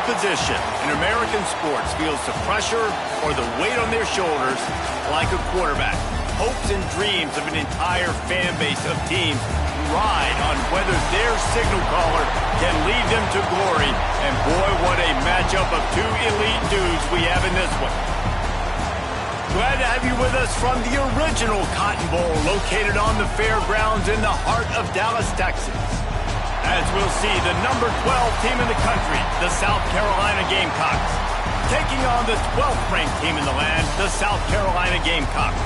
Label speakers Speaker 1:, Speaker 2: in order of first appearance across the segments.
Speaker 1: position in American sports feels the pressure or the weight on their shoulders like a quarterback. Hopes and dreams of an entire fan base of teams ride on whether their signal caller can lead them to glory. And boy, what a matchup of two elite dudes we have in this one. Glad to have you with us from the original Cotton Bowl located on the fairgrounds in the heart of Dallas, Texas. As we'll see the number 12 team in the country, the South Carolina Gamecocks, taking on the 12th ranked team in the land, the South Carolina Gamecocks.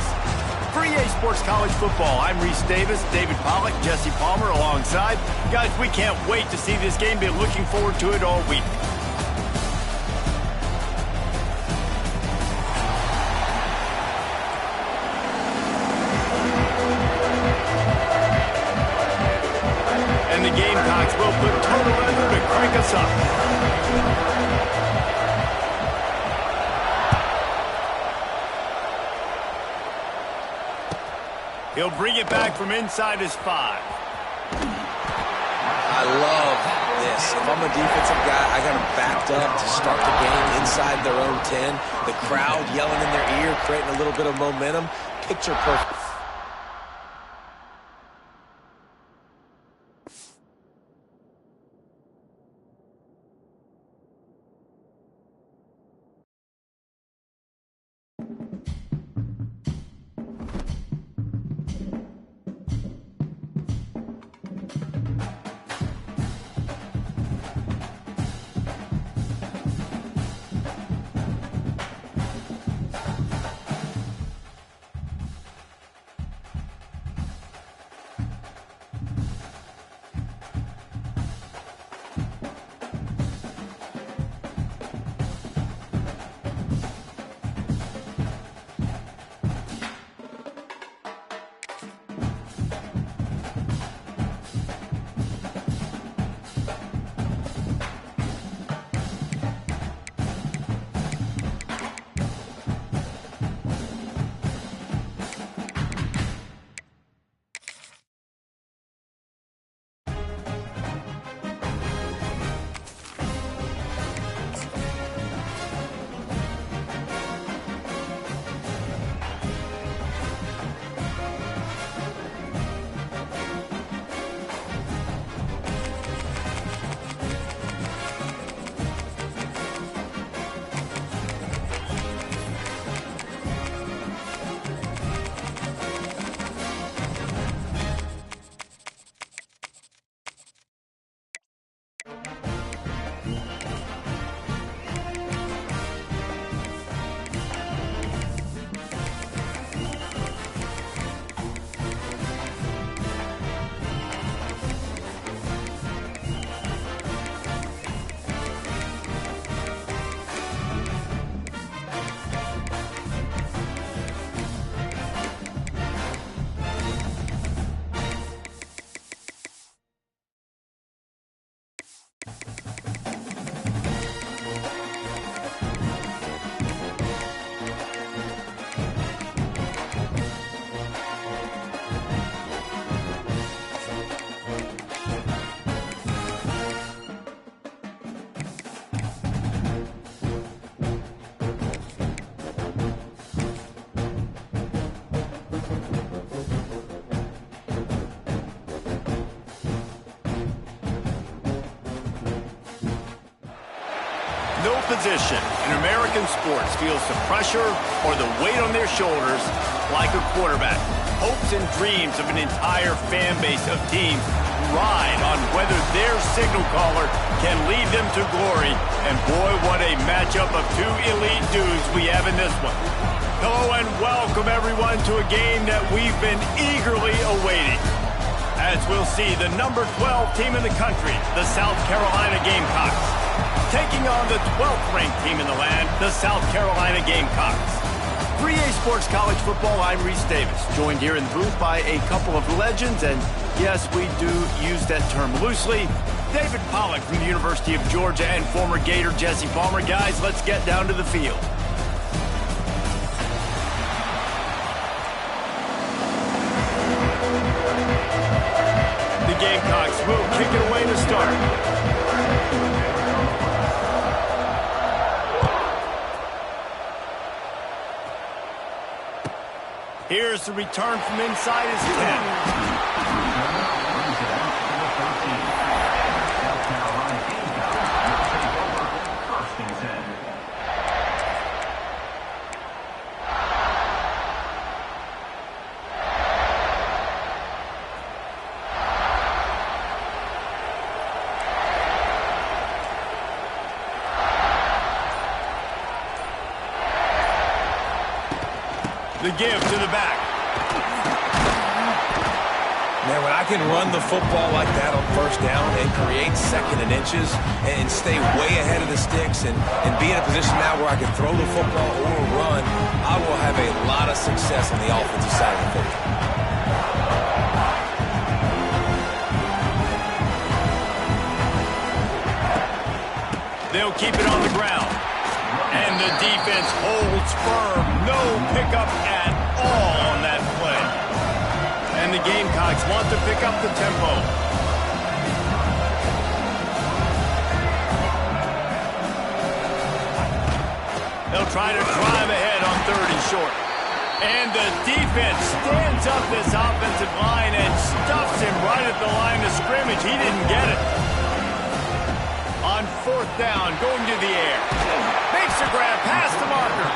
Speaker 1: For EA Sports College Football, I'm Reese Davis, David Pollack, Jesse Palmer alongside. Guys, we can't wait to see this game. Been looking forward to it all week. And the Gamecocks will put total effort to crank us up. He'll bring it back from inside his 5.
Speaker 2: I love this. If I'm a defensive guy, I got them backed up to start the game inside their own 10. The crowd yelling in their ear, creating a little bit of momentum. Picture perfect.
Speaker 1: No position in American sports feels the pressure or the weight on their shoulders like a quarterback. Hopes and dreams of an entire fan base of teams ride on whether their signal caller can lead them to glory. And boy, what a matchup of two elite dudes we have in this one. Hello and welcome everyone to a game that we've been eagerly awaiting. As we'll see the number 12 team in the country, the South Carolina Gamecocks, taking on the 12th ranked team in the land, the South Carolina Gamecocks. For EA Sports College Football, I'm Reese Davis, joined here in the booth by a couple of legends, and yes, we do use that term loosely. David Pollack from the University of Georgia and former Gator Jesse Palmer. Guys, let's get down to the field. The Gamecocks will kick it away to start. Here's the return from inside his 10. The give to the back.
Speaker 2: Man, when I can run the football like that on first down and create second and inches and stay way ahead of the sticks and be in a position now where I can throw the football or run, I will have a lot of success on the offensive side of the football.
Speaker 1: They'll keep it on the ground. And the defense holds firm. No pickup at all on that play. And the Gamecocks want to pick up the tempo. They'll try to drive ahead on 3rd and short. And the defense stands up this offensive line and stuffs him right at the line of scrimmage. He didn't get it. On 4th down, going to the air. Makes a grab past the marker.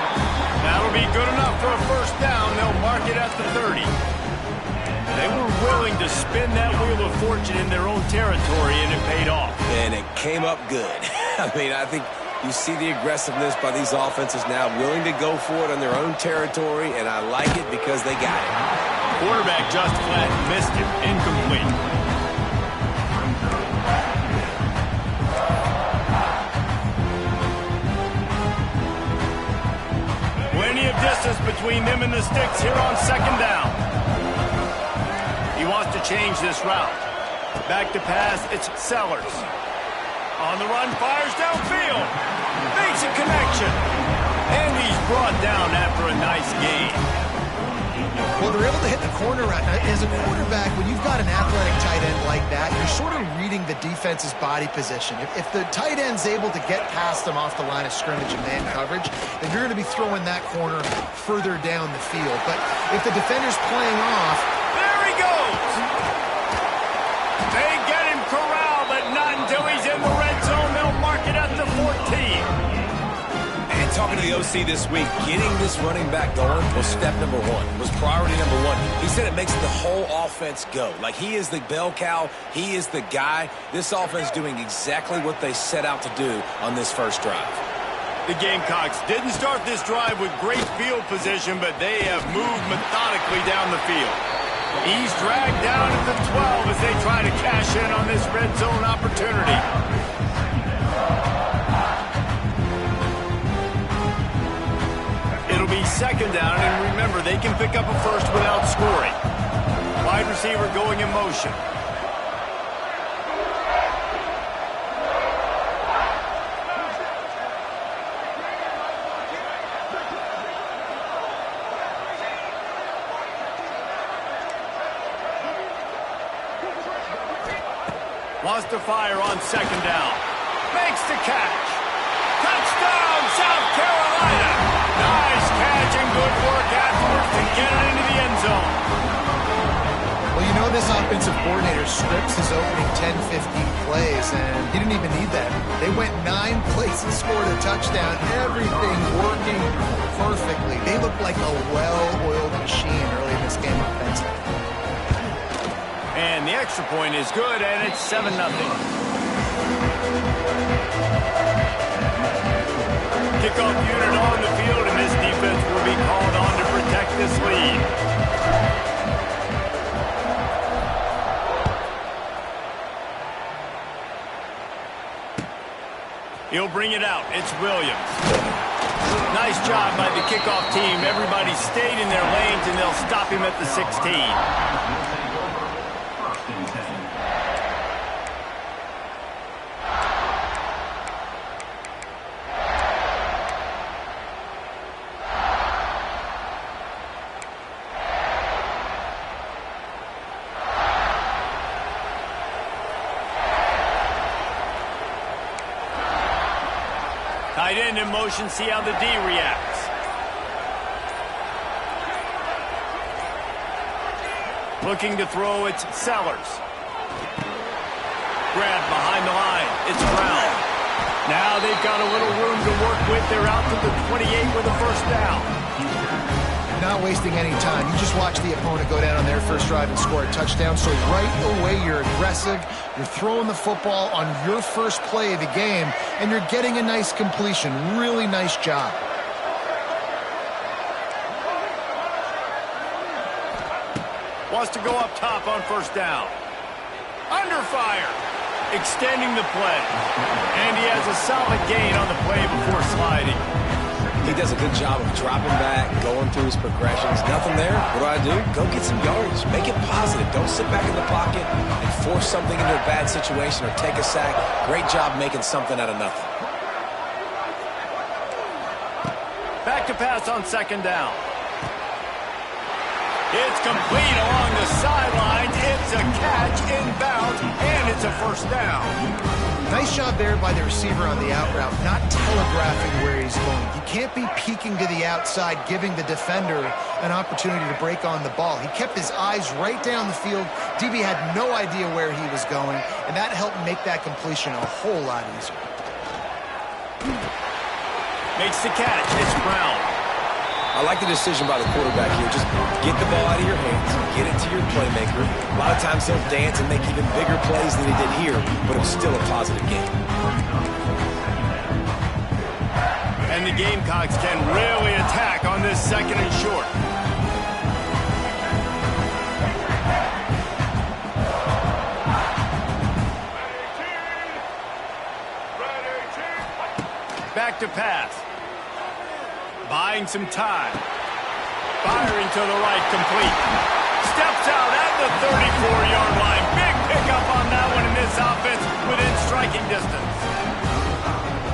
Speaker 1: That'll be good enough for a 1st down. They'll mark it at the 30. They were willing to spin that wheel of fortune in their own territory, and it paid off.
Speaker 2: And it came up good. I mean, I think you see the aggressiveness by these offenses now, willing to go for it on their own territory, and I like it because they got it.
Speaker 1: Quarterback just flat missed it. Incomplete. Plenty of distance between them and the sticks here on 2nd down. He wants to change this route. Back to pass, it's Sellers. On the run, fires downfield. Makes a connection. And he's brought down after a nice gain.
Speaker 3: Well, they're able to hit the corner right now. As a quarterback, when you've got an athletic tight end like that, you're sort of reading the defense's body position. If the tight end's able to get past them off the line of scrimmage and man coverage, then you're going to be throwing that corner further down the field. But if the defender's playing off...
Speaker 1: There he goes! They get him corralled, but not until he's in the red zone. They'll mark it at the 14.
Speaker 2: And talking to the OC this week, getting this running back going was step number 1, was priority number 1. He said it makes the whole offense go. Like, he is the bell cow. He is the guy. This offense doing exactly what they set out to do on this first drive.
Speaker 1: The Gamecocks didn't start this drive with great field position, but they have moved methodically down the field. He's dragged down at the 12 as they try to cash in on this red zone opportunity. It'll be 2nd down, and remember, they can pick up a first without scoring. Wide receiver going in motion. Wants to fire on 2nd down. Makes the catch. Touchdown, South Carolina. Nice catch and good work afterwards to get it into the end zone.
Speaker 3: Well, you know this offensive coordinator scripts his opening 10, 15 plays, and he didn't even need that. They went 9 plays and scored a touchdown. Everything working perfectly. They looked like a well-oiled machine early in this game offensively.
Speaker 1: And the extra point is good, and it's 7-0. Kickoff unit on the field, and this defense will be called on to protect this lead. He'll bring it out. It's Williams. Nice job by the kickoff team. Everybody stayed in their lanes, and they'll stop him at the 16. Tight end in motion, see how the D reacts. Looking to throw, it's Sellers. Grab behind the line, it's Brown. Now they've got a little room to work with. They're out to the 28 with a first down.
Speaker 3: Not wasting any time. You just watch the opponent go down on their first drive and score a touchdown. So right away, you're aggressive. You're throwing the football on your first play of the game, and you're getting a nice completion. Really nice job.
Speaker 1: Wants to go up top on first down. Under fire. Extending the play. And he has a solid gain on the play before sliding.
Speaker 2: He does a good job of dropping back, going through his progressions. Nothing there. What do? Go get some yardage. Make it positive. Don't sit back in the pocket and force something into a bad situation or take a sack. Great job making something out of nothing.
Speaker 1: Back to pass on second down. It's complete along the sidelines. It's a catch inbounds, and it's a first down.
Speaker 3: Nice job there by the receiver on the out route, not telegraphing where he's going. You can't be peeking to the outside, giving the defender an opportunity to break on the ball. He kept his eyes right down the field. DB had no idea where he was going, and that helped make that completion a whole lot easier.
Speaker 1: Makes the catch. It's Brown.
Speaker 2: I like the decision by the quarterback here. Just get the ball out of your hands, get it to your playmaker. A lot of times he'll dance and make even bigger plays than he did here, but it was still a positive game.
Speaker 1: And the Gamecocks can really attack on this second and short. Back to pass. Buying some time. Firing to the right, complete. Steps out at the 34-yard line. Big pickup on that one in this offense within striking distance.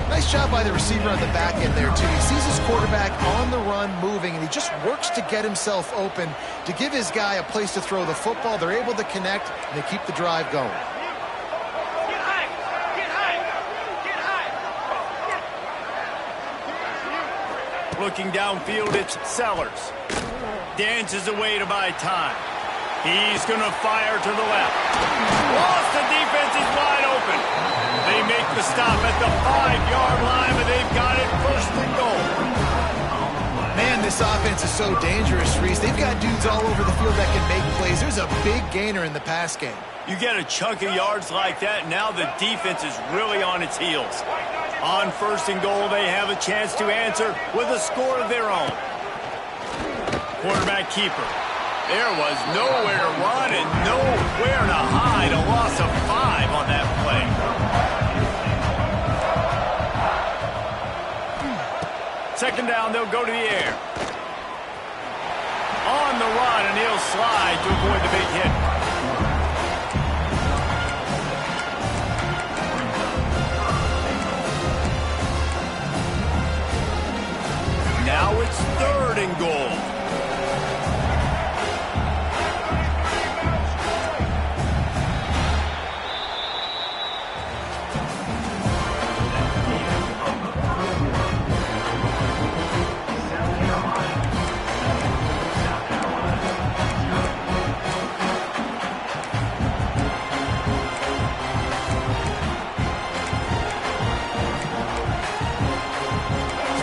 Speaker 3: Nice job by the receiver on the back end there, too. He sees his quarterback on the run moving, and he just works to get himself open to give his guy a place to throw the football. They're able to connect, and they keep the drive going.
Speaker 1: Looking downfield, it's Sellers. Dances away to buy time. He's going to fire to the left. Lost, the defense is wide open. They make the stop at the 5-yard line, but they've got it first and goal.
Speaker 3: Man, this offense is so dangerous, Reese. They've got dudes all over the field that can make plays. There's a big gainer in the pass game.
Speaker 1: You get a chunk of yards like that, now the defense is really on its heels. On first and goal, they have a chance to answer with a score of their own. Quarterback keeper. There was nowhere to run and nowhere to hide. A loss of 5 on that play. Second down, they'll go to the air. On the run, and he'll slide to avoid the big hit. Now it's third and goal.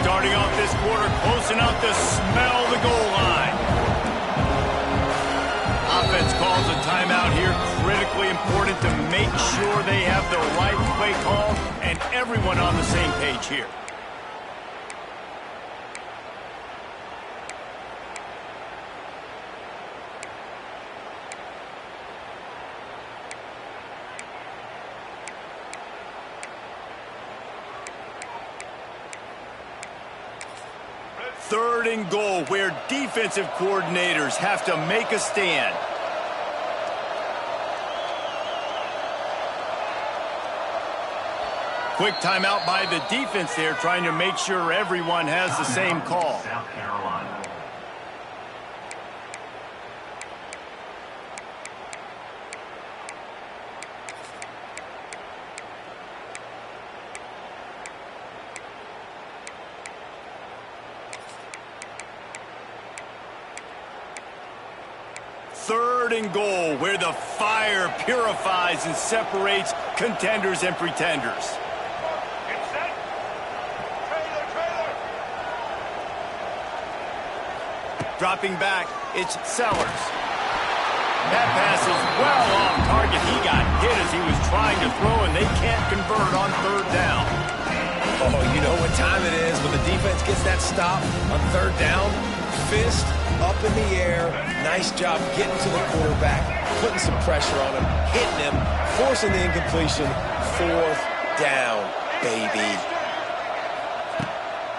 Speaker 1: Starting off this quarter, close enough to smell the goal line. Offense calls a timeout here. Critically important to make sure they have the right play call and everyone on the same page here. Third and goal, where defensive coordinators have to make a stand. Quick timeout by the defense there, trying to make sure everyone has the same call.
Speaker 4: South Carolina.
Speaker 1: 3rd and goal, where the fire purifies and separates contenders and pretenders. Dropping back, it's Sellers. That pass is well off target. He got hit as he was trying to throw, and they can't convert on 3rd down.
Speaker 2: Oh, you know what time it is when the defense gets that stop on 3rd down. Fist up in the air. Nice job getting to the quarterback, putting some pressure on him, hitting him, forcing the incompletion. 4th down, baby.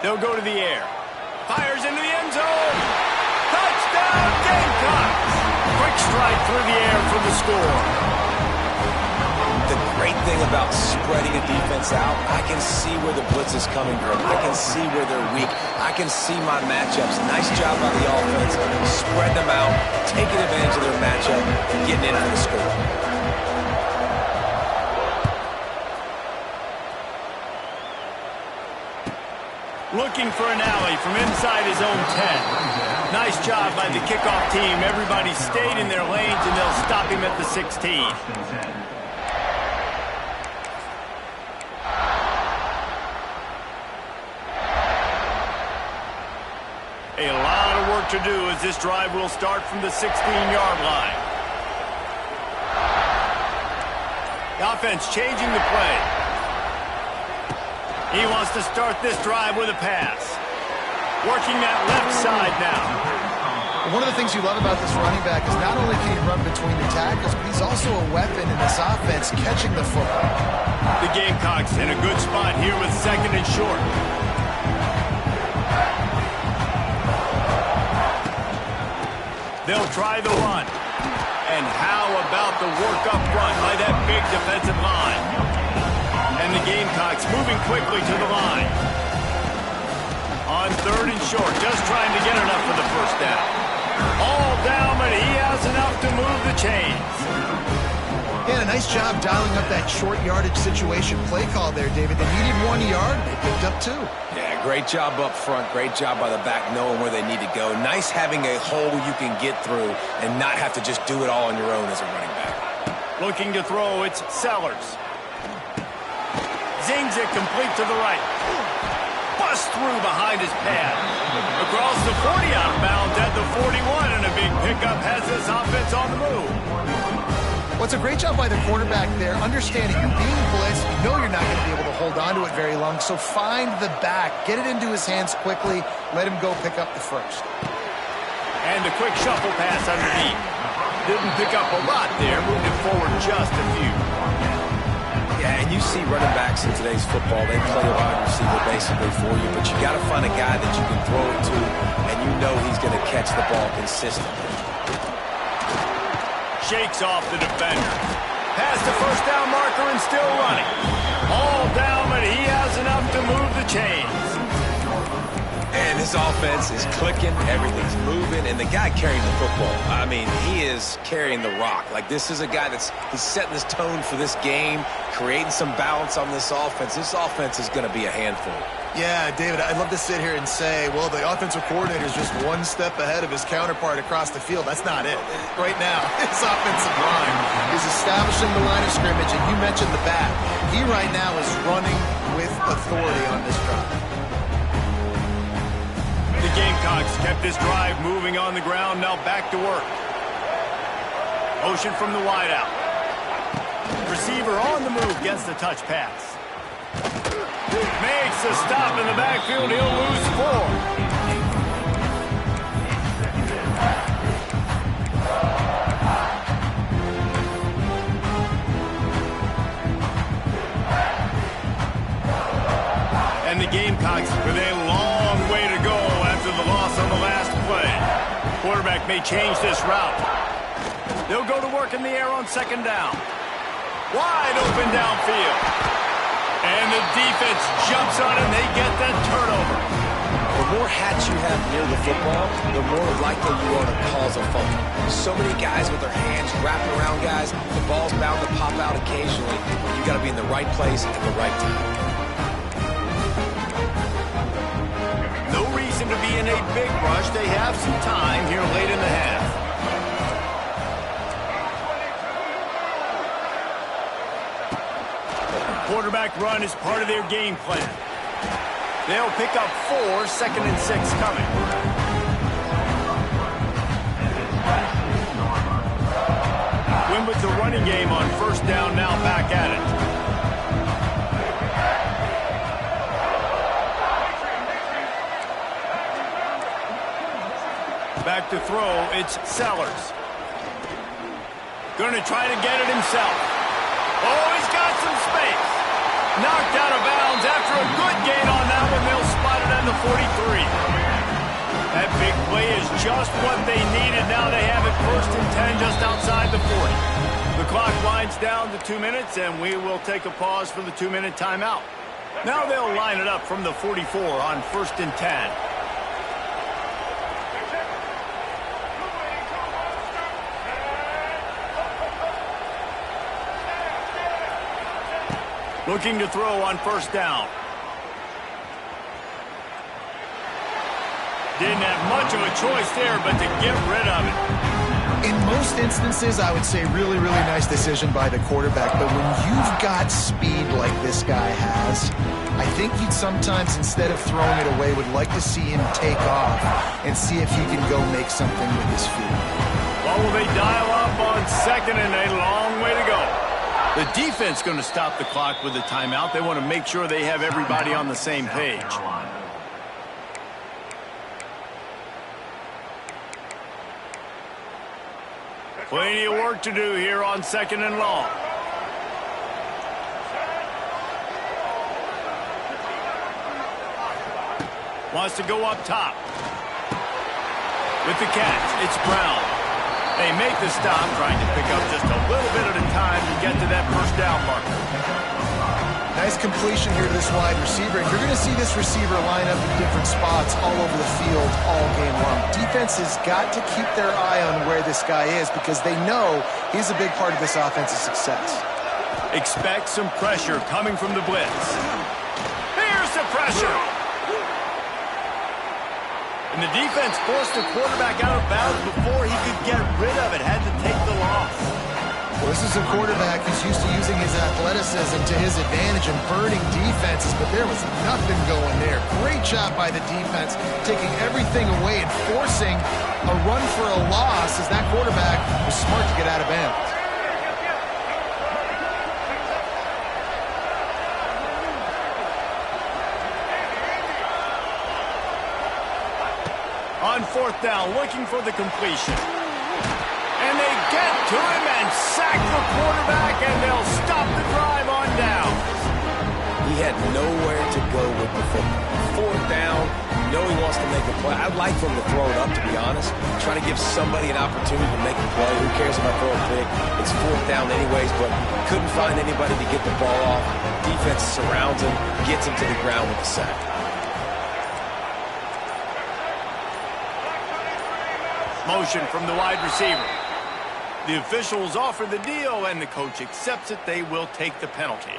Speaker 1: They'll go to the air. Fires into the end zone. Touchdown, Gamecocks! Quick strike through the air for the score.
Speaker 2: The great thing about spreading a defense out, I can see where the blitz is coming from. I can see where they're weak. I can see my matchups. Nice job by the offense. Spread them out, taking advantage of their matchup, and getting in for the score.
Speaker 1: Looking for an alley from inside his own 10. Nice job by the kickoff team. Everybody stayed in their lanes, and they'll stop him at the 16. A lot of work to do as this drive will start from the 16-yard line. The offense changing the play. He wants to start this drive with a pass. Working that left side now.
Speaker 3: One of the things you love about this running back is not only can he run between the tackles, but he's also a weapon in this offense catching the football.
Speaker 1: The Gamecocks in a good spot here with 2nd and short. They'll try the run. And how about the work up front by that big defensive line? And the Gamecocks moving quickly to the line. On 3rd and short, just trying to get enough for the 1st down. All down, but he has enough to move the chains.
Speaker 3: Yeah, a nice job dialing up that short yardage situation play call there, David. They needed 1 yard. They picked up 2.
Speaker 2: Yeah, great job up front. Great job by the back knowing where they need to go. Nice having a hole you can get through and not have to just do it all on your own as a running back.
Speaker 1: Looking to throw, it's Sellers. Zings it complete to the right. Bust through behind his pad. Across the 40 out of bounds at the 41, and a big pickup has this offense on the move.
Speaker 3: Well, it's a great job by the quarterback there, understanding you're being blitzed, you know you're not going to be able to hold on to it very long, so find the back, get it into his hands quickly, let him go pick up the 1st.
Speaker 1: And a quick shuffle pass underneath. Didn't pick up a lot there, moved it forward just a few.
Speaker 2: Yeah, and you see running backs in today's football, they play a wide receiver basically for you, but you got to find a guy that you can throw it to, and you know he's going to catch the ball consistently.
Speaker 1: Shakes off the defender. Past the 1st down marker and still running. All down, but he has enough to move the chains.
Speaker 2: And his offense is clicking, everything's moving, and the guy carrying the football, I mean, he is carrying the rock. Like, this is a guy he's setting this tone for this game, creating some balance on this offense. This offense is going to be a handful.
Speaker 3: Yeah, David, I'd love to sit here and say, well, the offensive coordinator is just one step ahead of his counterpart across the field. That's not it. Right now, his offensive line is establishing the line of scrimmage, and you mentioned the back. He right now is running with authority on this drive.
Speaker 1: The Gamecocks kept this drive moving on the ground, now back to work. Motion from the wideout. Receiver on the move gets the touch pass. Makes a stop in the backfield. He'll lose 4. And the Gamecocks with a long way to go after the loss on the last play. Quarterback may change this route. They'll go to work in the air on 2nd down. Wide open downfield. And the defense jumps on it. They get that turnover.
Speaker 2: The more hats you have near the football, the more likely you are to cause a fumble. So many guys with their hands wrapping around guys. The ball's bound to pop out occasionally. You got to be in the right place at the right time.
Speaker 1: No reason to be in a big rush. They have some time here late in the half. quarterback run is part of their game plan. They'll pick up 4, 2nd and 6 coming. Win with the running game on 1st down, now back at it. Back to throw, it's Sellers. Going to try to get it himself. Oh, he's got some space. Knocked out of bounds after a good gain on that one. They'll spot it on the 43. That big play is just what they needed. Now they have it 1st and 10 just outside the 40. The clock winds down to 2 minutes, and we will take a pause for the 2-minute timeout. Now they'll line it up from the 44 on 1st and 10. Looking to throw on 1st down. Didn't have much of a choice there, but to get rid of it.
Speaker 3: In most instances, I would say really, really nice decision by the quarterback. But when you've got speed like this guy has, I think you'd sometimes, instead of throwing it away, would like to see him take off and see if he can go make something with his feet.
Speaker 1: Well, will they dial up on 2nd and a long way to go? The defense going to stop the clock with a timeout. They want to make sure they have everybody on the same page. Plenty of work to do here on 2nd and long. Wants to go up top. With the catch, it's Brown. They make the stop, trying to pick up just a little bit at a time to get to that 1st down marker.
Speaker 3: Nice completion here to this wide receiver. And you're going to see this receiver line up in different spots all over the field all game long. Defense has got to keep their eye on where this guy is because they know he's a big part of this offense's success.
Speaker 1: Expect some pressure coming from the blitz. Here's the pressure. And the defense forced the quarterback out of bounds before he could get rid of it. Had to take the loss.
Speaker 3: Well, this is a quarterback who's used to using his athleticism to his advantage and burning defenses, but there was nothing going there. Great job by the defense, taking everything away and forcing a run for a loss as that quarterback was smart to get out of bounds.
Speaker 1: On 4th down, looking for the completion. And they get to him and sack the quarterback, and they'll stop the drive on down.
Speaker 2: He had nowhere to go with the football. 4th down, you know he wants to make a play. I'd like for him to throw it up, to be honest. Try to give somebody an opportunity to make a play. Who cares if I throw it big? It's 4th down anyways, but couldn't find anybody to get the ball off. Defense surrounds him, gets him to the ground with the sack.
Speaker 1: Motion from the wide receiver. The officials offer the deal, and the coach accepts it. They will take the penalty.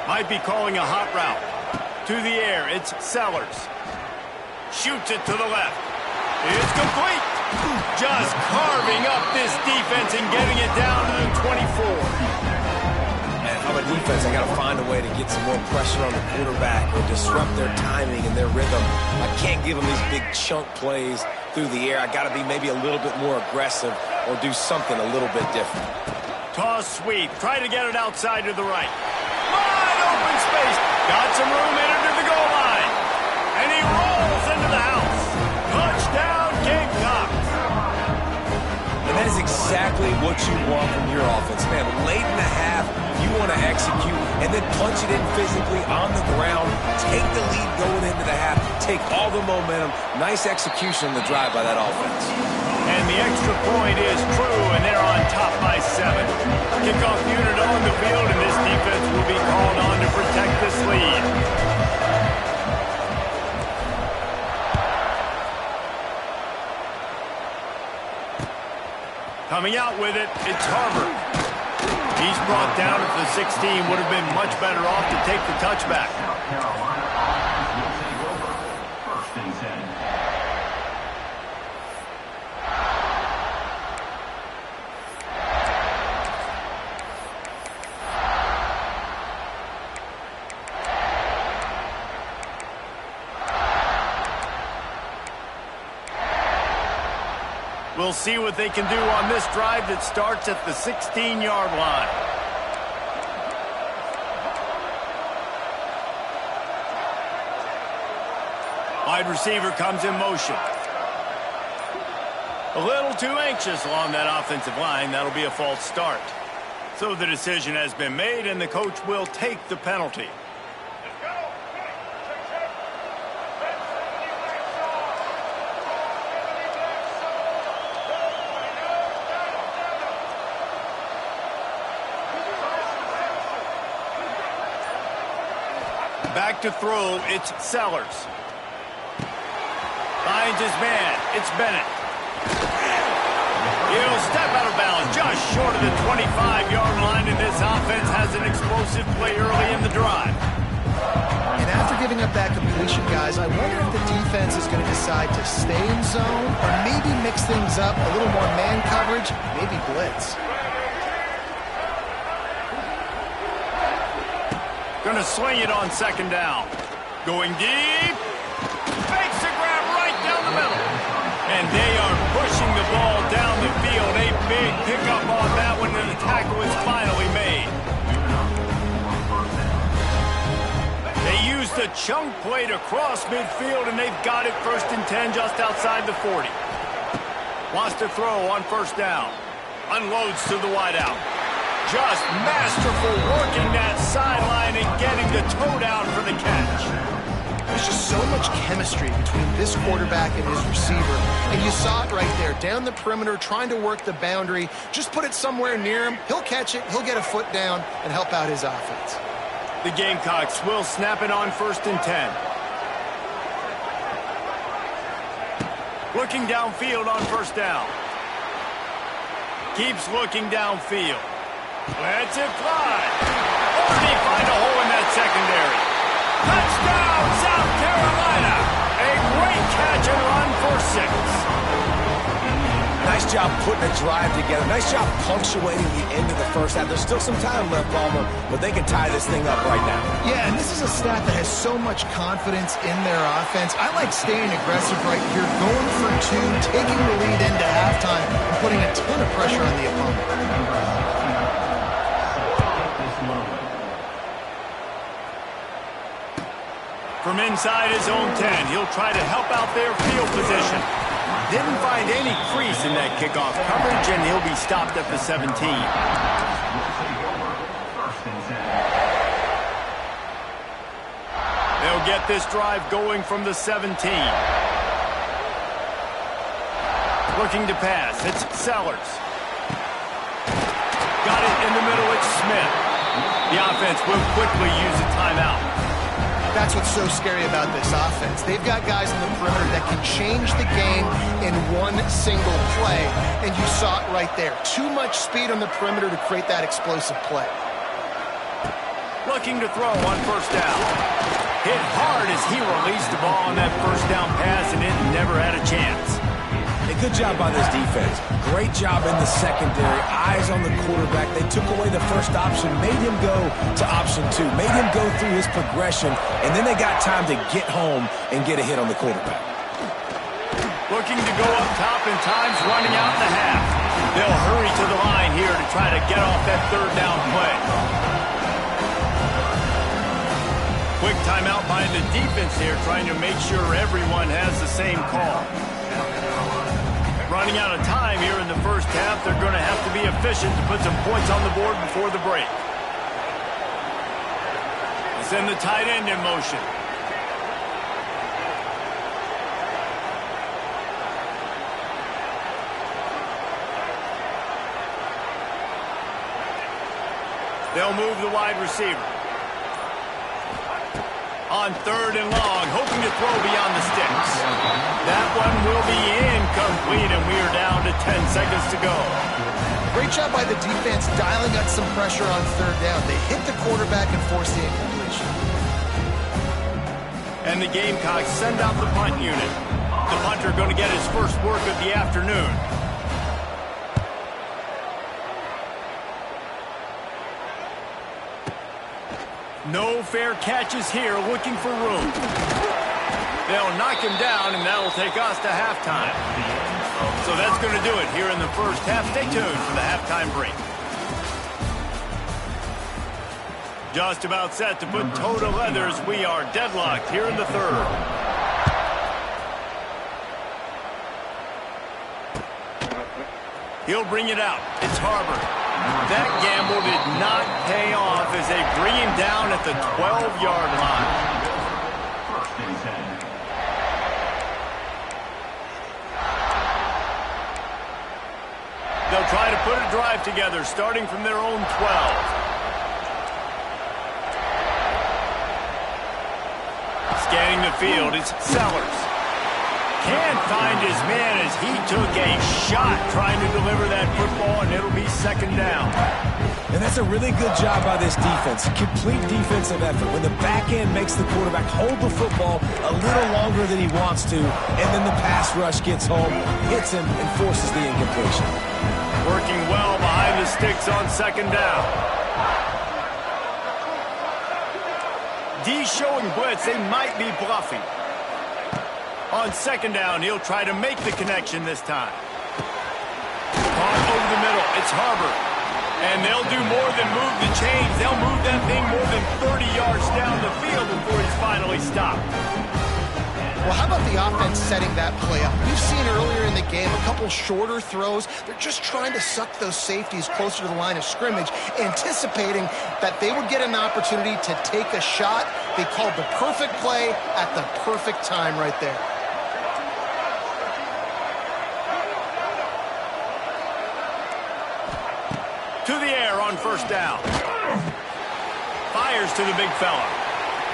Speaker 1: Might be calling a hot route. To the air, it's Sellers. Shoots it to the left. It's complete. Just carving up this defense and getting it down to the 24.
Speaker 2: Man, how about defense? I got to find a way to get some more pressure on the quarterback or disrupt their timing and their rhythm. I can't give them these big chunk plays through the air. I got to be maybe a little bit more aggressive or do something a little bit different.
Speaker 1: Toss sweep. Try to get it outside to the right. Wide open space. Got some room, entered to the goal line. And he rolls into the house. Touchdown, Gamecocks.
Speaker 2: And that is exactly what you want from your offense, man. Late in the half, you want to execute and then punch it in physically on the ground. Take the lead going into the half. Take all the momentum. Nice execution on the drive by that offense.
Speaker 1: And the extra point is true, and they're on top by 7. Kickoff unit on the field, and this defense will be called on to protect this lead. Coming out with it, it's Harvard. He He's brought down at the 16. Would have been much better off to take the touchback.
Speaker 4: First and 10.
Speaker 1: We'll see what they can do on this drive that starts at the 16-yard line. Wide receiver comes in motion. A little too anxious along that offensive line. That'll be a false start. So the decision has been made, and the coach will take the penalty. Back to throw, it's Sellers. Finds his man, it's Bennett. He'll step out of bounds just short of the 25-yard line, and this offense has an explosive play early in the drive.
Speaker 3: And after giving up that completion, guys, I wonder if the defense is going to decide to stay in zone or maybe mix things up, a little more man coverage, maybe blitz.
Speaker 1: Going to sling it on second down. Going deep. Fakes the grab right down the middle. And they are pushing the ball down the field. A big pickup on that one, and the tackle is finally made. They used a chunk play to cross midfield, and they've got it first and 10 just outside the 40. Wants to throw on first down. Unloads to the wideout. Just masterful working that sideline and getting the toe down for the catch.
Speaker 3: There's just so much chemistry between this quarterback and his receiver. And you saw it right there, down the perimeter, trying to work the boundary. Just put it somewhere near him. He'll catch it, he'll get a foot down, and help out his offense.
Speaker 1: The Gamecocks will snap it on first and 10. Looking downfield on first down. Keeps looking downfield. Lets it fly. Or did he find a hole in that secondary? Touchdown, South Carolina! A great catch and run for 6.
Speaker 2: Nice job putting a drive together. Nice job punctuating the end of the first half. There's still some time left, Palmer, but they can tie this thing up right now.
Speaker 3: Yeah, and this is a staff that has so much confidence in their offense. I like staying aggressive right here, going for 2, taking the lead into halftime, and putting a ton of pressure on the opponent.
Speaker 1: From inside his own 10, he'll try to help out their field position. Didn't find any crease in that kickoff coverage, and he'll be stopped at the 17. They'll get this drive going from the 17. Looking to pass, it's Sellers. Got it in the middle, it's Smith. The offense will quickly use a timeout.
Speaker 3: That's what's so scary about this offense. They've got guys in the perimeter that can change the game in one single play, and you saw it right there. Too much speed on the perimeter to create that explosive play.
Speaker 1: Looking to throw on first down. Hit hard as he released the ball on that first down pass, and it never had a chance.
Speaker 2: A good job by this defense. Great job in the secondary. Eyes on the quarterback. They took away the first option, made him go to option 2, made him go through his progression, and then they got time to get home and get a hit on the quarterback.
Speaker 1: Looking to go up top, and time's running out in the half. They'll hurry to the line here to try to get off that third down play. Quick timeout by the defense here, trying to make sure everyone has the same call. Running out of time here in the first half. They're going to have to be efficient to put some points on the board before the break. Send the tight end in motion. They'll move the wide receiver. On third and long, hoping to throw beyond the sticks. That one will be incomplete, and we are down to 10 seconds to go.
Speaker 3: Great job by the defense dialing up some pressure on third down. They hit the quarterback and forced the incompletion.
Speaker 1: And the Gamecocks send out the punt unit. The punter going to get his first work of the afternoon. No fair catches here, looking for room. They'll knock him down, and that'll take us to halftime. So that's going to do it here in the first half. Stay tuned for the halftime break. Just about set to put toe to leather as we are deadlocked here in the third. He'll bring it out. It's Harbor. That gamble did not pay off as they bring him down at the 12-yard line.
Speaker 4: First and 10.
Speaker 1: They'll try to put a drive together, starting from their own 12. Scanning the field, it's Sellers. Can't find his man as he took a shot trying to deliver that football, and it'll be second down.
Speaker 2: And that's a really good job by this defense. Complete defensive effort. When the back end makes the quarterback hold the football a little longer than he wants to, and then the pass rush gets home, hits him, and forces the incompletion.
Speaker 1: Working well behind the sticks on second down. D showing blitz. They might be bluffing. On second down, he'll try to make the connection this time. Caught over the middle. It's Harbor. And they'll do more than move the chains. They'll move that thing more than 30 yards down the field before he's finally stopped.
Speaker 3: Well, how about the offense setting that play up? We've seen earlier in the game a couple shorter throws. They're just trying to suck those safeties closer to the line of scrimmage, anticipating that they would get an opportunity to take a shot. They called the perfect play at the perfect time right there.
Speaker 1: To the air on first down. Fires to the big fella.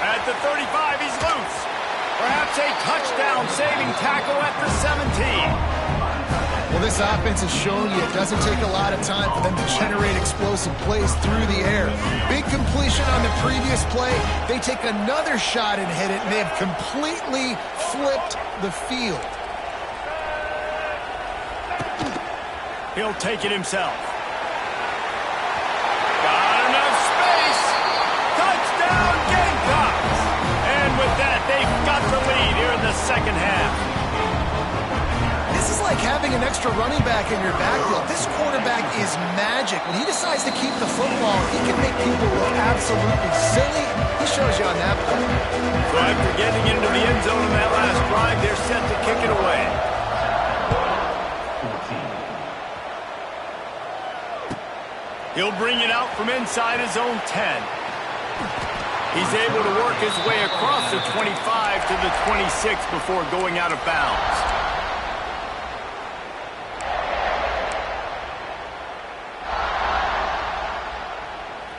Speaker 1: At the 35, he's loose. Perhaps a touchdown-saving tackle at the 17.
Speaker 3: Well, this offense has shown you it doesn't take a lot of time for them to generate explosive plays through the air. Big completion on the previous play. They take another shot and hit it, and they've completely flipped the field.
Speaker 1: He'll take it himself. Got enough space. Touchdown, Gamecocks. And with that, they've got the lead here in the second half.
Speaker 3: This is like having an extra running back in your backfield. This quarterback is magic. When he decides to keep the football, he can make people look absolutely silly. He shows you on that play.
Speaker 1: So after getting into the end zone in that last drive, they're set to kick it away.
Speaker 4: 14.
Speaker 1: He'll bring it out from inside his own 10. He's able to work his way across the 25 to the 26 before going out of bounds.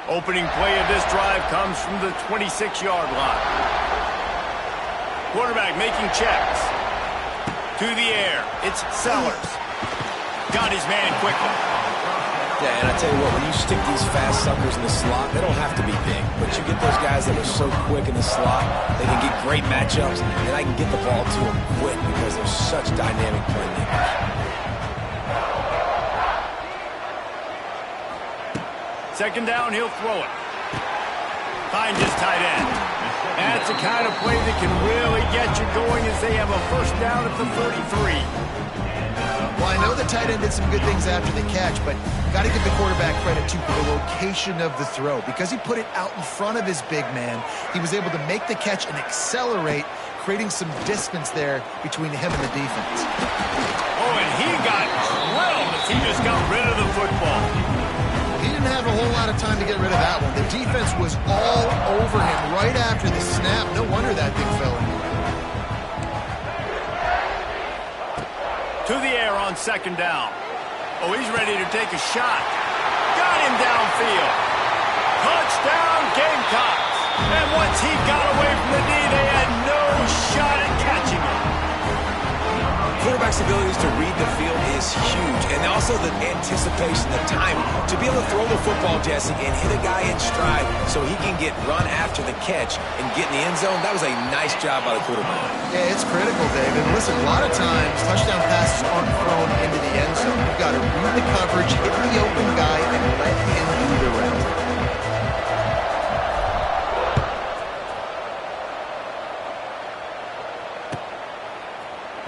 Speaker 1: Opening play of this drive comes from the 26-yard line. Quarterback making checks. To the air, it's Sellers. Got his man quickly.
Speaker 2: Yeah, and I tell you what, when you stick these fast suckers in the slot, they don't have to be big. But you get those guys that are so quick in the slot, they can get great matchups, and I can get the ball to them quick because they're such dynamic playmakers.
Speaker 1: Second down, he'll throw it. Finds his tight end. That's the kind of play that can really get you going as they have a first down at the 33.
Speaker 3: Well, I know the tight end did some good things after the catch, but got to give the quarterback credit, too, for the location of the throw. Because he put it out in front of his big man, he was able to make the catch and accelerate, creating some distance there between him and the defense.
Speaker 1: Oh, and he got drilled as he just got rid of the football.
Speaker 3: He didn't have a whole lot of time to get rid of that one. The defense was all over him right after the snap. No wonder that thing fell in.
Speaker 1: To the air on second down. Oh, he's ready to take a shot. Got him downfield. Touchdown, Gamecocks. And once he got away from the knee, they had no shot at catching him.
Speaker 2: quarterback's abilities to read the field is huge, and also the anticipation, the timing. To be able to throw the football, Jesse, and hit a guy in stride so he can get run after the catch and get in the end zone, that was a nice job by the quarterback.
Speaker 3: Yeah, it's critical, David. Listen, a lot of times, touchdown passes aren't thrown into the end zone. You've got to read the coverage, hit the open guy, and let him do the rest.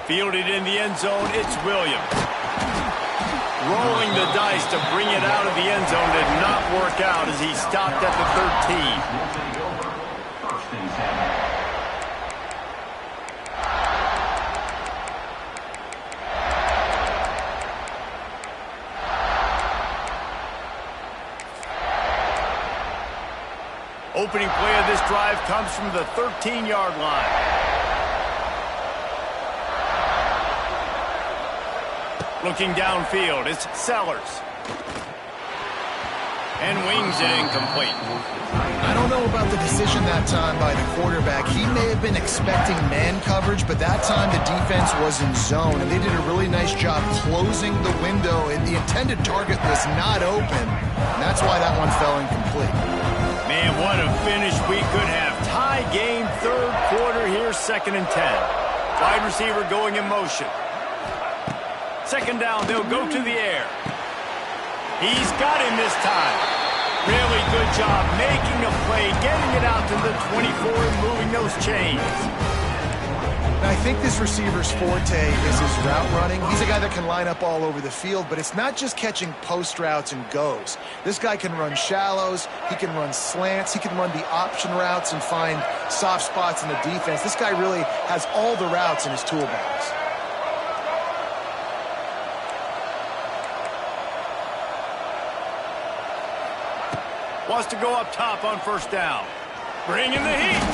Speaker 1: Fielded in the end zone, it's Williams. Rolling the dice to bring it out of the end zone did not work out as he stopped at the 13.
Speaker 4: First and 10.
Speaker 1: Opening play of this drive comes from the 13-yard line. Looking downfield, it's Sellers. And wings it incomplete.
Speaker 3: I don't know about the decision that time by the quarterback. He may have been expecting man coverage, but that time the defense was in zone, and they did a really nice job closing the window, and the intended target was not open. And that's why that one fell incomplete.
Speaker 1: Man, what a finish we could have. Tie game, third quarter here, 2nd and 10. Wide receiver going in motion. Second down, they'll go to the air. He's got him this time. Really good job making a play, getting it out to the 24 and moving those chains.
Speaker 3: Now, I think this receiver's forte is his route running. He's a guy that can line up all over the field, but it's not just catching post routes and goes. This guy can run shallows, he can run slants, he can run the option routes and find soft spots in the defense. This guy really has all the routes in his toolbox.
Speaker 1: Wants to go up top on first down. Bringing the heat.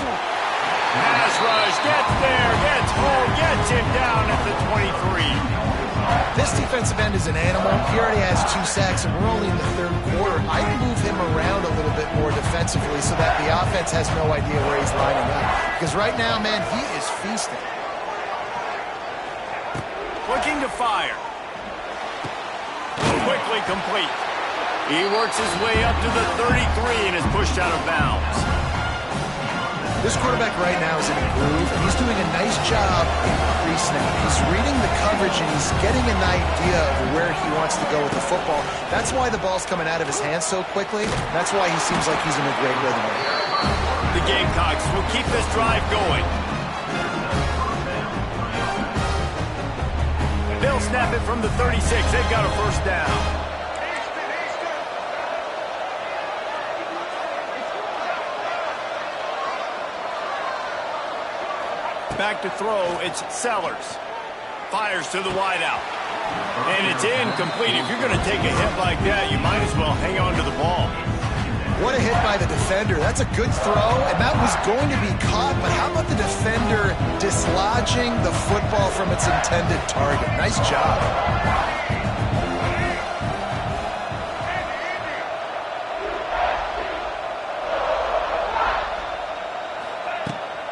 Speaker 1: Pass rush, gets there, gets home, gets him down at the 23.
Speaker 3: This defensive end is an animal. He already has 2 sacks, and we're only in the third quarter. I'd move him around a little bit more defensively so that the offense has no idea where he's lining up. Because right now, man, he is feasting.
Speaker 1: Looking to fire. Quickly complete. He works his way up to the 33 and is pushed out of bounds.
Speaker 3: This quarterback right now is in a groove, and he's doing a nice job in pre-snap. He's reading the coverage, and he's getting an idea of where he wants to go with the football. That's why the ball's coming out of his hands so quickly. That's why he seems like he's in a great rhythm.
Speaker 1: The Gamecocks will keep this drive going. They'll snap it from the 36. They've got a first down. Back to throw, it's Sellers. Fires to the wideout. And it's incomplete. If you're going to take a hit like that, you might as well hang on to the ball.
Speaker 3: What a hit by the defender. That's a good throw, and that was going to be caught, but how about the defender dislodging the football from its intended target? Nice job.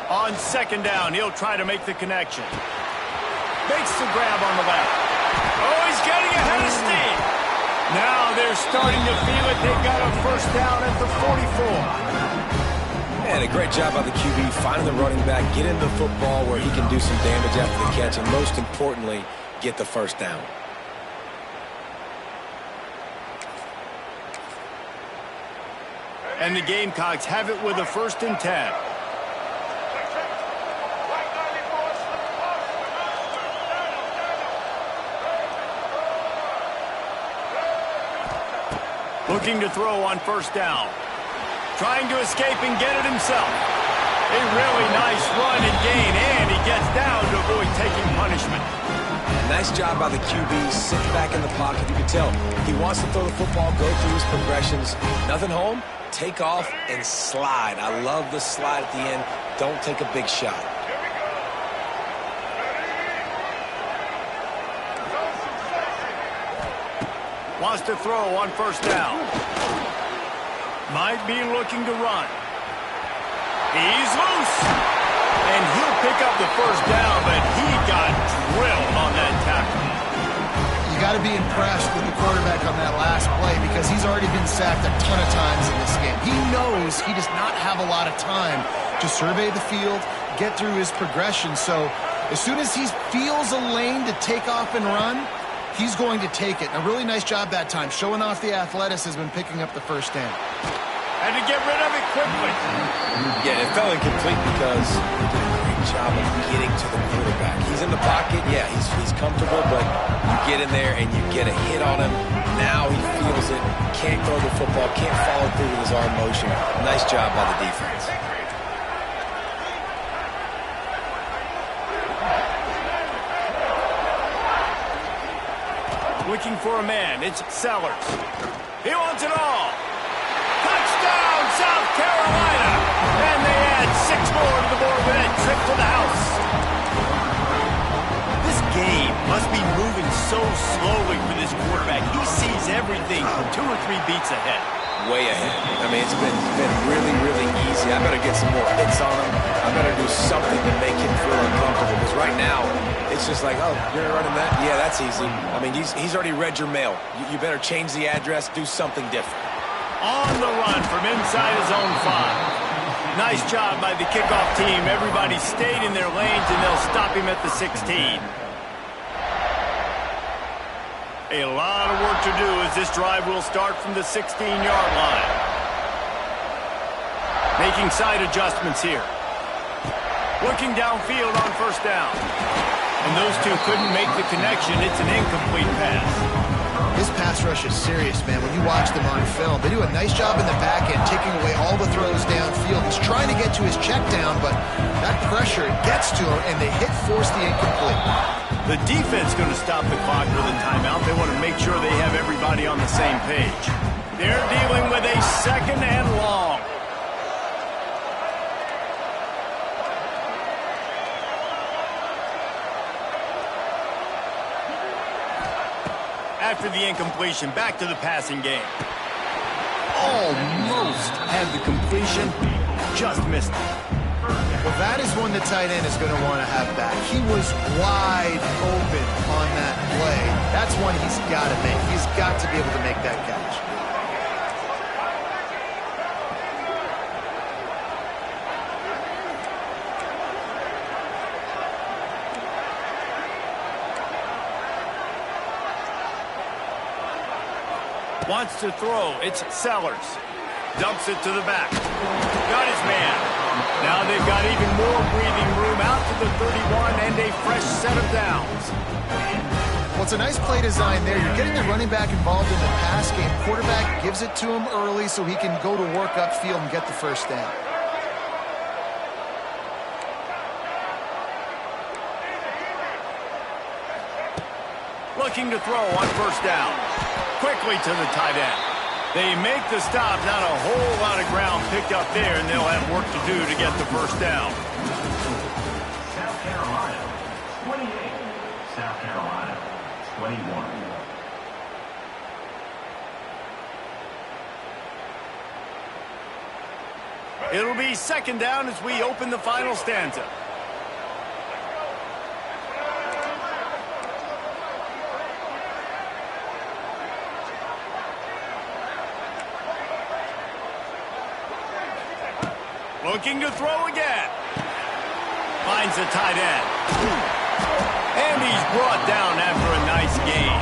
Speaker 1: On second down, he'll try to make the connection. Makes the grab on the left. Oh, he's getting ahead of steam. Now they're starting to feel it. They've got a first down at the 44.
Speaker 2: And a great job by the QB finding the running back, getting the football where he can do some damage after the catch, and most importantly, get the first down.
Speaker 1: And the Gamecocks have it with a 1st and 10. Looking to throw on first down. Trying to escape and get it himself. A really nice run and gain, and he gets down to avoid taking punishment.
Speaker 2: Nice job by the QB. Sits back in the pocket. You can tell he wants to throw the football, go through his progressions. Nothing home, take off, and slide. I love the slide at the end. Don't take a big shot.
Speaker 1: Wants to throw on first down. Might be looking to run. He's loose. And he'll pick up the first down, but he got drilled on that
Speaker 3: got to be impressed with the quarterback on that last play because he's already been sacked a ton of times in this game. He knows he does not have a lot of time to survey the field, get through his progression. So as soon as he feels a lane to take off and run, he's going to take it. And a really nice job that time, showing off the athleticism and picking up the first down.
Speaker 1: And to get rid of it quickly.
Speaker 2: Yeah, it fell incomplete because he did a great job of getting to the quarterback. He's in the pocket. Yeah, he's comfortable, but you get in there and you get a hit on him. Now he feels it. Can't throw the football. Can't follow through with his arm motion. Nice job by the defense.
Speaker 1: Looking for a man. It's Sellers. He wants it all. Touchdown, South Carolina! And they add 6 more to the board with that trip to the house. This game must be moving so slowly for this quarterback. He sees everything 2 or 3 beats ahead.
Speaker 2: Way ahead. I mean, it's been really, really easy. I better get some more hits on him. I better do something to make him feel uncomfortable. Because right now, it's just like, oh, you're running that? Yeah, that's easy. I mean, he's already read your mail. You better change the address, do something different.
Speaker 1: On the run from inside his own 5. Nice job by the kickoff team. Everybody stayed in their lanes, and they'll stop him at the 16. A lot of work to do as this drive will start from the 16-yard line. Making side adjustments here. Looking downfield on first down. And those two couldn't make the connection. It's an incomplete pass.
Speaker 3: This pass rush is serious, man. When you watch them on film, they do a nice job in the back end, taking away all the throws downfield. He's trying to get to his check down, but that pressure gets to him, and they force the incomplete.
Speaker 1: The defense going to stop the clock with a timeout. They want to make sure they have everybody on the same page. They're dealing with a 2nd and long. After the incompletion, back to the passing game. Almost had the completion, just missed it.
Speaker 3: Well, that is one the tight end is going to want to have back. He was wide open on that play. That's one he's got to make. He's got to be able to make that catch.
Speaker 1: Wants to throw. It's Sellers. Dumps it to the back. Got his man. Now they've got even more breathing room out to the 31 and a fresh set of downs.
Speaker 3: Well, it's a nice play design there. You're getting the running back involved in the pass game. Quarterback gives it to him early so he can go to work upfield and get the first down.
Speaker 1: Looking to throw on first down. Quickly to the tight end. They make the stop. Not a whole lot of ground picked up there, and they'll have work to do to get the first down.
Speaker 4: South Carolina, 28. South Carolina, 21.
Speaker 1: It'll be 2nd down as we open the final stanza. Looking to throw again. Finds the tight end. And he's brought down after a nice gain.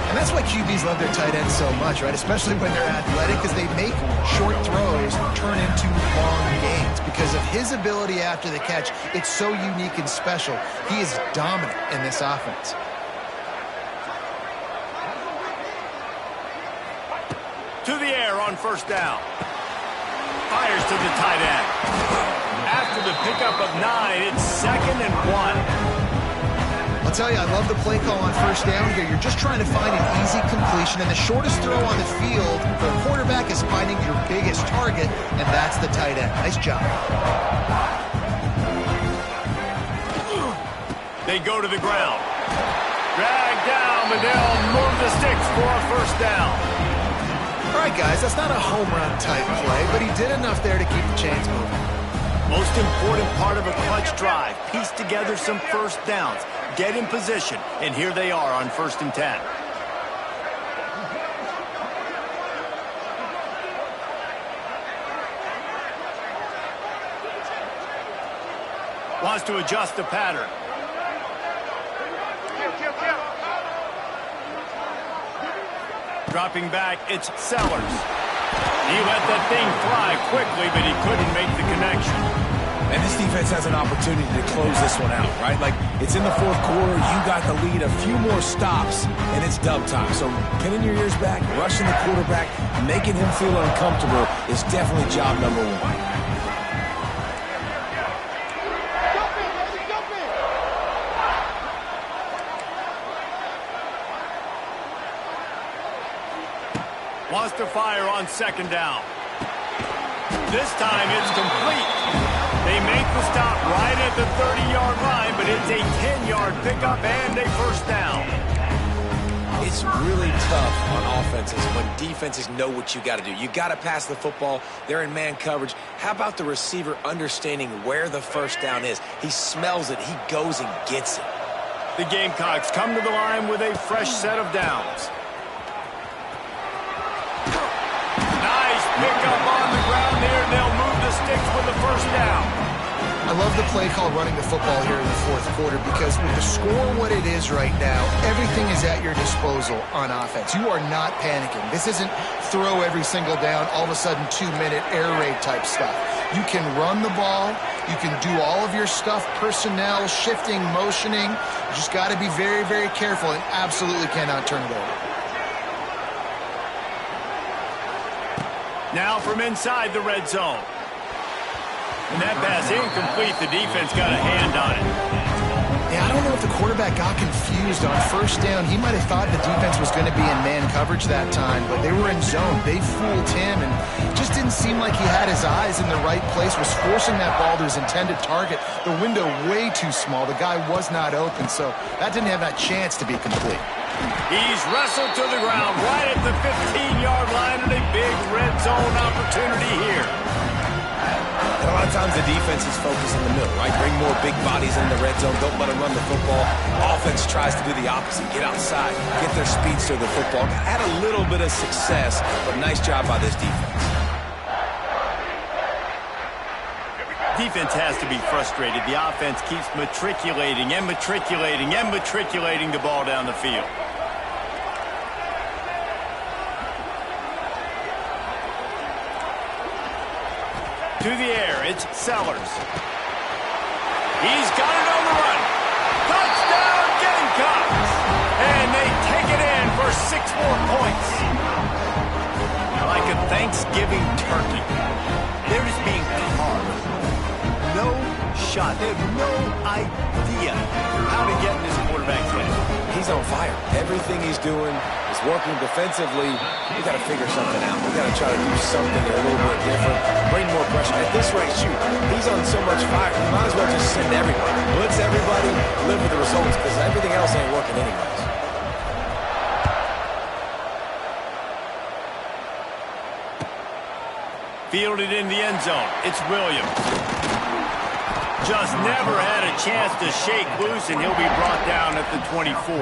Speaker 3: And that's why QBs love their tight ends so much, right? Especially when they're athletic, because they make short throws turn into long gains. Because of his ability after the catch, it's so unique and special. He is dominant in this offense.
Speaker 1: To the air on first down. Fires to the tight end. After the pickup of 9, it's 2nd and 1.
Speaker 3: I'll tell you, I love the play call on first down here. You're just trying to find an easy completion, and the shortest throw on the field for a quarterback is finding your biggest target, and that's the tight end. Nice job.
Speaker 1: They go to the ground. Dragged down, but they'll move the sticks for a first down.
Speaker 3: All right, guys, that's not a home run type play, but he did enough there to keep the chains moving.
Speaker 1: Most important part of a clutch drive. Piece together some first downs. Get in position. And here they are on 1st and 10. Wants to adjust the pattern. Dropping back, it's Sellers. He let that thing fly quickly, but he couldn't make the connection.
Speaker 2: And this defense has an opportunity to close this one out, right? Like, it's in the 4th quarter, you got the lead, a few more stops, and it's dub time. So pinning your ears back, rushing the quarterback, making him feel uncomfortable is definitely job number 1.
Speaker 1: Wants to fire on 2nd down. This time it's complete. They make the stop right at the 30-yard line, but it's a 10-yard pickup and a 1st down.
Speaker 2: It's really tough on offenses when defenses know what you got to do. You got to pass the football. They're in man coverage. How about the receiver understanding where the 1st down is? He smells it. He goes and gets it.
Speaker 1: The Gamecocks come to the line with a fresh set of downs. Pick up on the ground here, and they'll move the sticks with the 1st down.
Speaker 3: I love the play call running the football here in the 4th quarter because with the score what it is right now, everything is at your disposal on offense. You are not panicking. This isn't throw every single down, all of a sudden 2-minute air raid type stuff. You can run the ball. You can do all of your stuff, personnel, shifting, motioning. You just got to be very, very careful and absolutely cannot turn it over.
Speaker 1: Now from inside the red zone. And that pass incomplete. The defense got a hand on it.
Speaker 3: Yeah, I don't know if the quarterback got confused on 1st down. He might have thought the defense was going to be in man coverage that time, but they were in zone. They fooled him, and just didn't seem like he had his eyes in the right place, was forcing that ball to his intended target. The window way too small. The guy was not open, so that didn't have that chance to be complete.
Speaker 1: He's wrestled to the ground right at the 15-yard line, and a big red zone opportunity here.
Speaker 2: And a lot of times the defense is focused in the middle, right? Bring more big bodies in the red zone. Don't let them run the football. Offense tries to do the opposite. Get outside. Get their speedster the football. Had a little bit of success, but nice job by this defense.
Speaker 1: Defense has to be frustrated. The offense keeps matriculating and matriculating and matriculating the ball down the field. To the air, it's Sellers. He's got it on the run. Touchdown, Gamecocks! And they take it in for 6 more points. Like a Thanksgiving turkey. They're just being carved. No shot. They have no idea how to get in this quarterback's head.
Speaker 2: He's on fire. Everything he's doing is working defensively. We got to figure something out. We got to try to do something a little bit different. Bring more pressure. At this rate, shoot, he's on so much fire. You might as well just send everybody. Blitz everybody, live with the results, because everything else ain't working anyways.
Speaker 1: Fielded in the end zone. It's Williams. Just never had a chance to shake loose, and he'll be brought down at the 24.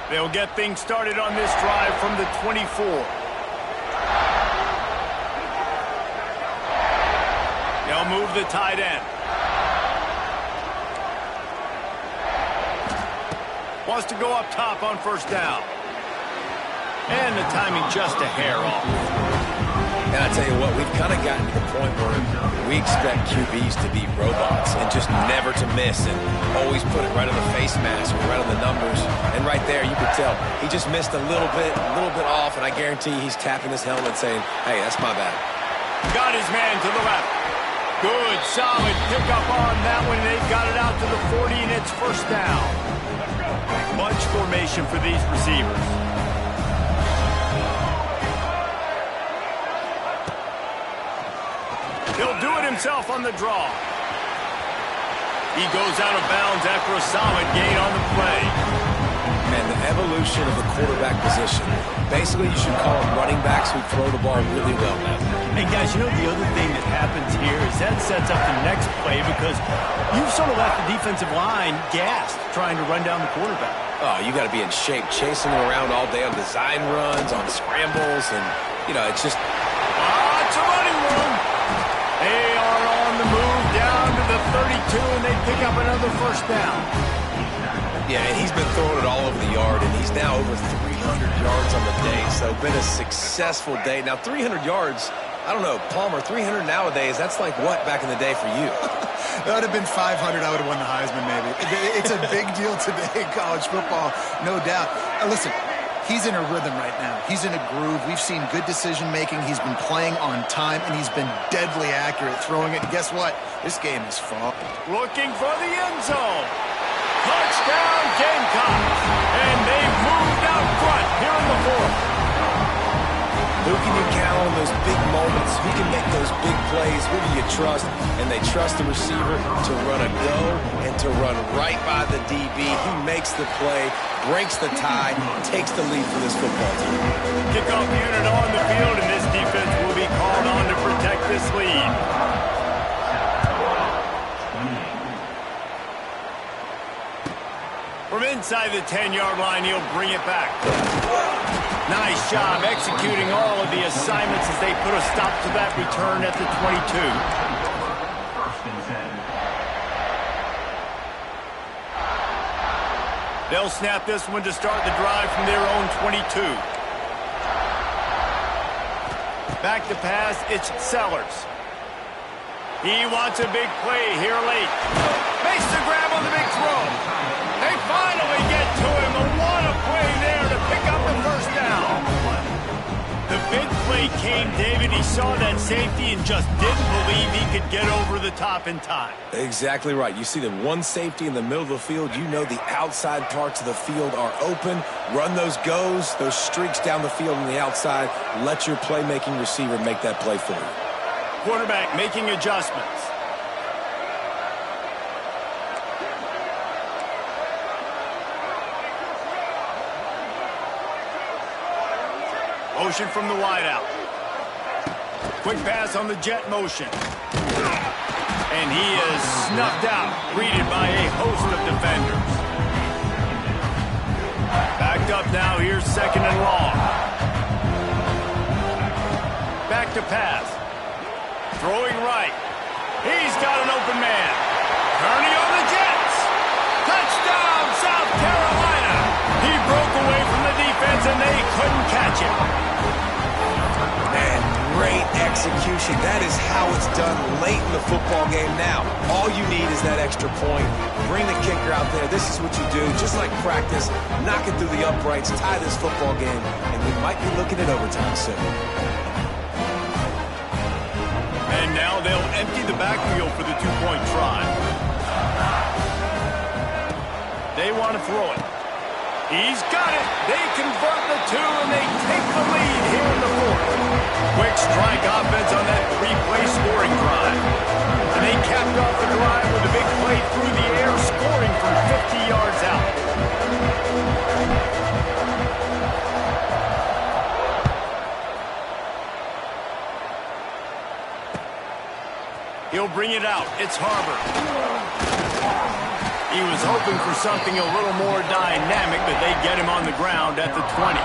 Speaker 1: They'll get things started on this drive from the 24. They'll move the tight end. Wants to go up top on 1st down. And the timing just a hair off.
Speaker 2: And I tell you what, we've kind of gotten to the point where we expect QBs to be robots and just never to miss and always put it right on the face mask or right on the numbers. And right there, you could tell he just missed a little bit off, and I guarantee he's tapping his helmet saying, hey, that's my bad.
Speaker 1: Got his man to the left. Good, solid pickup on that one. They've got it out to the 40, and it's 1st down. Bunch formation for these receivers. He'll do it himself on the draw. He goes out of bounds after a solid gain on the play.
Speaker 2: And the evolution of the quarterback position. Basically, you should call them running backs who throw the ball really well now.
Speaker 1: And guys, you know the other thing that happens here is that sets up the next play because you've sort of left the defensive line gassed trying to run down the quarterback.
Speaker 2: Oh, you got to be in shape, chasing him around all day on design runs, on scrambles, and, you know, it's just...
Speaker 1: It's a running room. They are on the move down to the 32, and they pick up another first down.
Speaker 2: Yeah, and he's been throwing it all over the yard, and he's now over 300 yards on the day, so been a successful day. Now, 300 yards, I don't know, Palmer, 300 nowadays, that's like what back in the day for you?
Speaker 3: That would have been 500. I would have won the Heisman, maybe. It's a big deal today in college football, no doubt. Listen, he's in a rhythm right now. He's in a groove. We've seen good decision-making. He's been playing on time, and he's been deadly accurate throwing it. And guess what? This game is fun.
Speaker 1: Looking for the end zone. Touchdown, Gamecocks. And they've moved out front here in the fourth.
Speaker 2: Who can you count on those big moments? Who can make those big plays? Who do you trust? And they trust the receiver to run a go and to run right by the DB. He makes the play, breaks the tie, takes the lead for this football team.
Speaker 1: Kickoff unit on the field, and this defense will be called on to protect this lead. From inside the 10-yard line, he'll bring it back. Nice job executing all of the assignments as they put a stop to that return at the 22.
Speaker 4: First and 10.
Speaker 1: They'll snap this one to start the drive from their own 22. Back to pass, it's Sellers. He wants a big play here late. Makes the grab on the big throw. They finally get to him. What a play there to pick up the first down. The big play came, David. He saw that safety and just didn't believe he could get over the top in time.
Speaker 2: Exactly right. You see the one safety in the middle of the field. You know the outside parts of the field are open. Run those goes, those streaks down the field on the outside. Let your playmaking receiver make that play for you.
Speaker 1: Quarterback making adjustments. Motion from the wideout. Quick pass on the jet motion. And he is snuffed out, greeted by a host of defenders. Backed up now, here's second and long. Back to pass. Throwing right. He's got an open man. Turning on the Jets. Touchdown, South Carolina. He broke away from the defense and they couldn't catch him.
Speaker 2: Man, great execution. That is how it's done late in the football game now. All you need is that extra point. Bring the kicker out there. This is what you do. Just like practice, knock it through the uprights, tie this football game, and we might be looking at overtime soon.
Speaker 1: And now they'll empty the backfield for the two-point try. They want to throw it. He's got it. They convert the two, and they take the lead here in the fourth. Quick strike offense on that three-play scoring drive. And they capped off the drive with a big play through the air, scoring from 50 yards out. He'll bring it out. It's Harbor. He was hoping for something a little more dynamic, but they get him on the ground at the 20.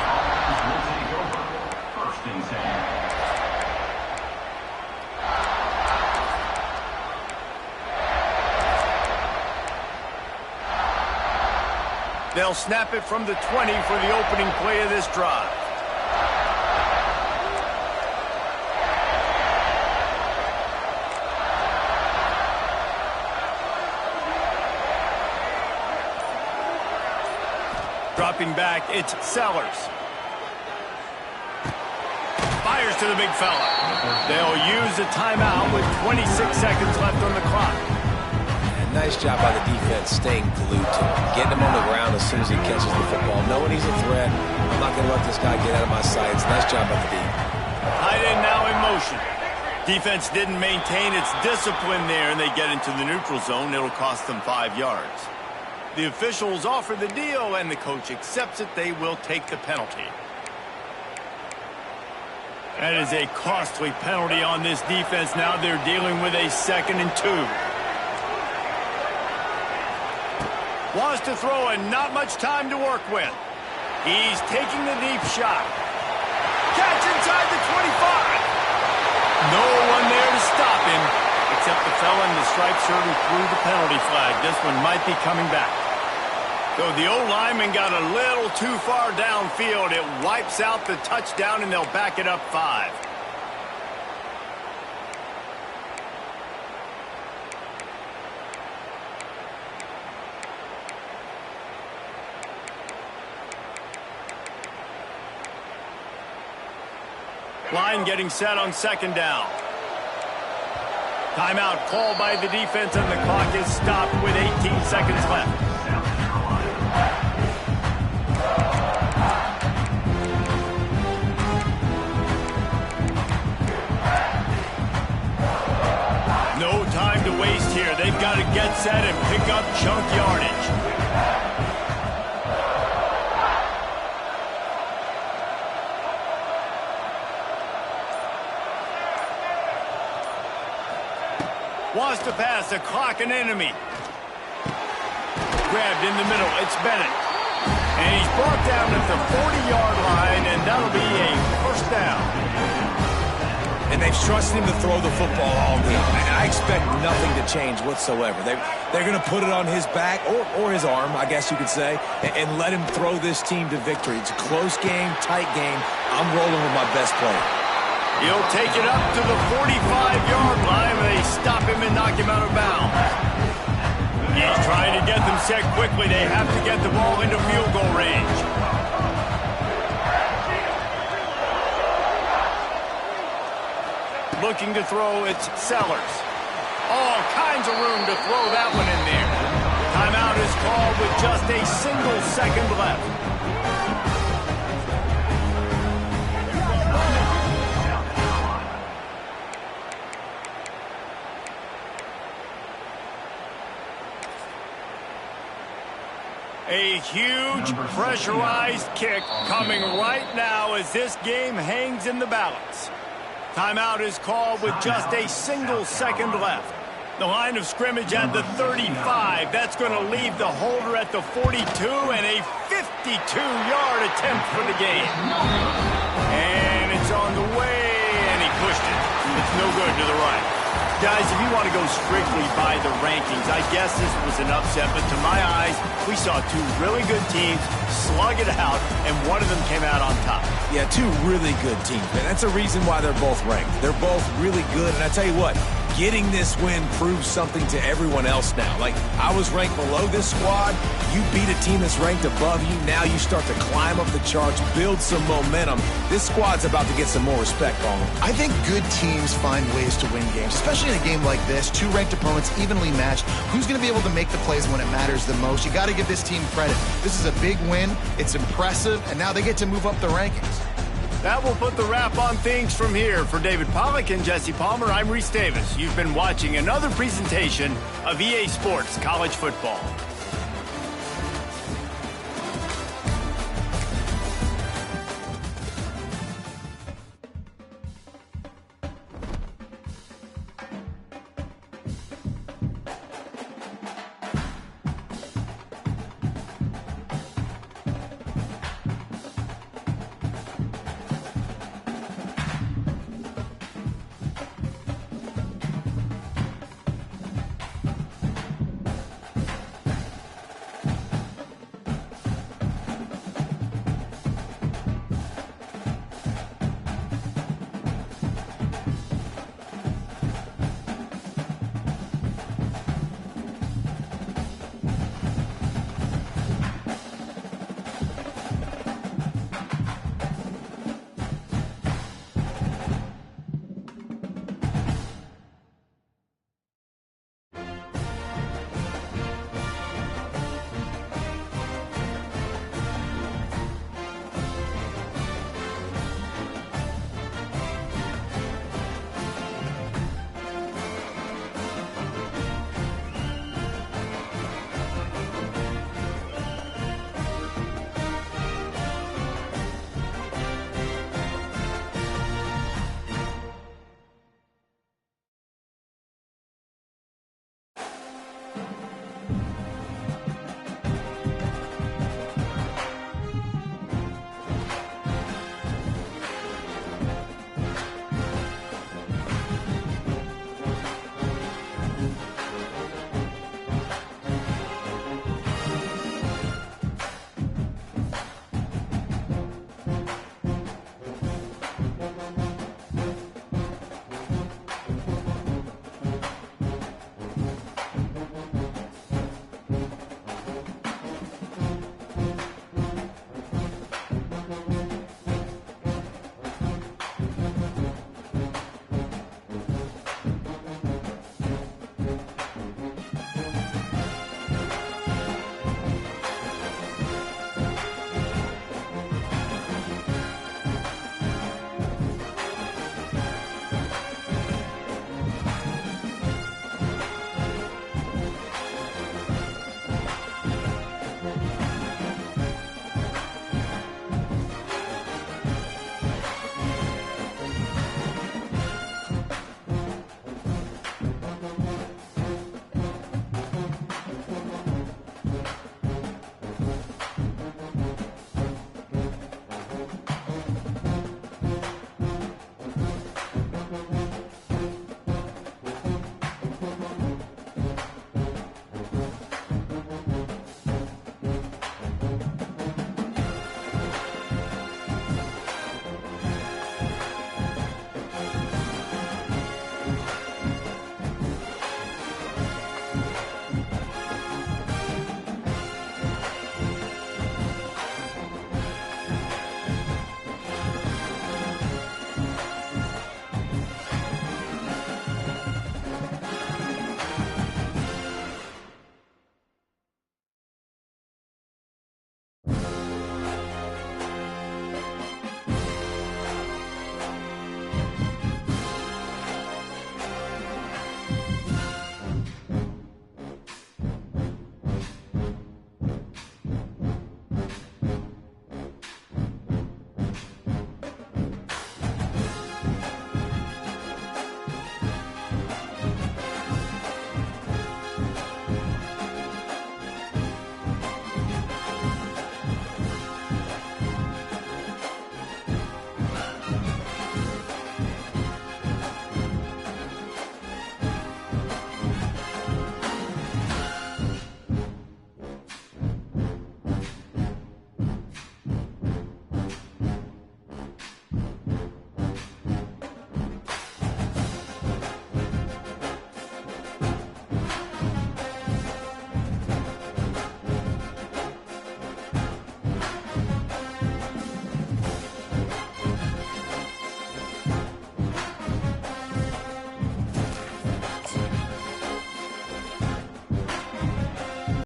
Speaker 4: First and 10.
Speaker 1: They'll snap it from the 20 for the opening play of this drive. Dropping back, it's Sellers. Fires to the big fella. They'll use a timeout with 26 seconds left on the clock.
Speaker 2: And nice job by the defense staying glued to him. Getting him on the ground as soon as he catches the football. Knowing he's a threat. I'm not going to let this guy get out of my sights. Nice job by the D.
Speaker 1: Tight end now in motion. Defense didn't maintain its discipline there, and they get into the neutral zone. It'll cost them 5 yards. The officials offer the deal, and the coach accepts it. They will take the penalty. That is a costly penalty on this defense. Now they're dealing with a 2nd and 2. Wants to throw and not much time to work with. He's taking the deep shot. Catch inside the 25. No one there to stop him, except the fella in the striped shirt who threw the penalty flag. This one might be coming back. So the O-lineman got a little too far downfield. It wipes out the touchdown, and they'll back it up 5. Line getting set on 2nd down. Timeout called by the defense, and the clock is stopped with 18 seconds left. No time to waste here. They've got to get set and pick up chunk yardage. Wants to pass, the clock an enemy. Grabbed in the middle, it's Bennett. And he's brought down at the 40-yard line, and that'll be a 1st down.
Speaker 2: And they've trusted him to throw the football all game. And I expect nothing to change whatsoever. They're going to put it on his back, or his arm, I guess you could say, and let him throw this team to victory. It's a close game, tight game. I'm rolling with my best player.
Speaker 1: He'll take it up to the 45-yard line, and they stop him and knock him out of bounds. He's trying to get them set quickly. They have to get the ball into field goal range. Looking to throw, it's Sellers. All kinds of room to throw that one in there. Timeout is called with just a single second left. A huge pressurized kick coming right now as this game hangs in the balance. Timeout is called with just a single second left. The line of scrimmage at the 35. That's going to leave the holder at the 42, and a 52-yard attempt for the game. And it's on the way, and he pushed it. It's no good to the right. Guys, if you want to go strictly by the rankings, I guess this was an upset, but to my eyes, we saw 2 really good teams slug it out, and one of them came out on top.
Speaker 2: Yeah, 2 really good teams, and that's a reason why they're both ranked. They're both really good, and I tell you what, getting this win proves something to everyone else now. Like, I was ranked below this squad. You beat a team that's ranked above you. Now you start to climb up the charts, build some momentum. This squad's about to get some more respect on them.
Speaker 3: I think good teams find ways to win games, especially in a game like this. 2 ranked opponents evenly matched. Who's going to be able to make the plays when it matters the most? You got to give this team credit. This is a big win. It's impressive, and now they get to move up the rankings.
Speaker 1: That will put the wrap on things from here. For David Pollack and Jesse Palmer, I'm Reese Davis. You've been watching another presentation of EA Sports College Football.